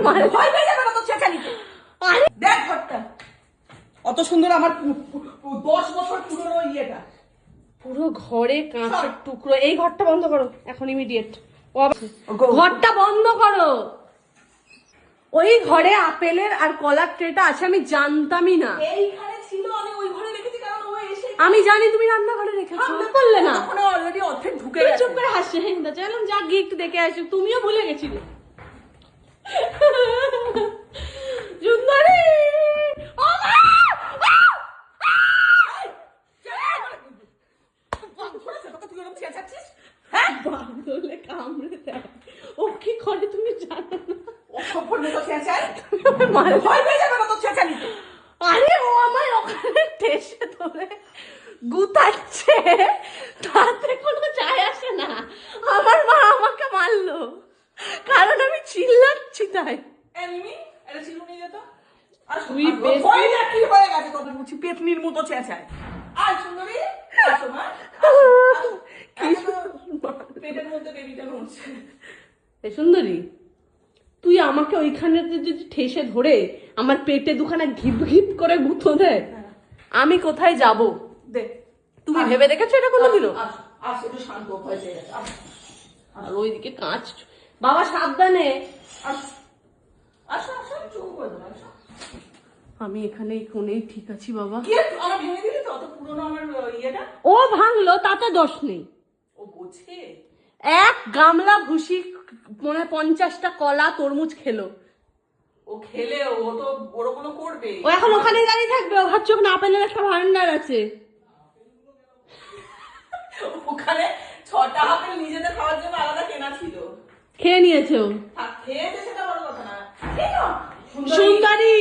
ভয় পেয়ে যাবে না তো চেঁচানিতে। আরে দেখ ঘরটা অত সুন্দর, আমার 10 বছর পুরনো ইয়েটা, পুরো ঘরে কাঁচের টুকরো। এই ঘরটা বন্ধ করো এখন, ইমিডিয়েট। ঘরটা বন্ধ করো। ওই ঘরে আপেলের আর কলার ট্রেটা আছে, আমি জানতামই না। এইখানে ছিল, আমি ওই ঘরে রেখেছি কারণ ও এসে। আমি জানি তুমি রান্নাঘরে রেখেছো, বললে না? ওখানে অলরেডি অর্ধেক ঢুকে তুই গেছে। চুপ করে হাসছে। হ্যাঁ চলুন যা গিয়ে একটু দেখে আসি। তুমিও ভুলে গেছিলে সুন্দরী। ও মা! বাদলে কামড়ে দেয়। ও কি করে তুমি জানো না? ও সফর মতো চেঁচায়, মার ভয় পেয়ে যাবে না তো চেঁচানিতে। আরে ও আমার ওখানে ঠেসে ধরে গুতাচ্ছে, তাতে কোনো যায় আসে না। আমার মা আমাকে মারলো কারণ আমি চিল্লাচ্ছি তাই। এমনি এটা ছিল নিয়ে যেত। তুই বেশ ভয় না কি হয়ে গেছে তোদের বুঝি, পেতনির মতো চেঁচায়। আর সুন্দরী আসো মা, পেটের মধ্যে বেবিটা নড়ছে। এ সুন্দরী, তুই আমাকে ওইখানে যদি ঠেসে ধরে আমার পেটে দুখানা ঘিপ ঘিপ করে গুঁতো দেয়, আমি কোথায় যাব? দে তুমি ভেবে দেখেছো এটা কোনোদিনও? আসো একটু শান্ত হয়ে গেছে। আর ওইদিকে কাঁচ। বাবা সাবধানে। আসো আসো আসো, চুপ করে দাও। আসো, আমি এখানে এই কোণেই ঠিক আছি বাবা। কি আমার ভেঙে দিলি তো অত পুরনো আমার ইয়েটা। ও ভাঙলো তাতে দোষ নেই। ও বোঝে। এক গামলা ভুসি মনে 50টা কলা তরমুজ খেলো। ও খেলে ও তো ওরকম করবে। ও এখন ওখানে দাঁড়িয়ে থাকবে। ও ভাবছো না আপেলের একটা ভান্ডার আছে। ওখানে 6টা আপেল নিজেদের খাওয়ার জন্য আলাদা কেনা ছিল, খেয়ে নিয়েছে ও। খেয়েছে সেটা বড় কথা না। সুন্দরী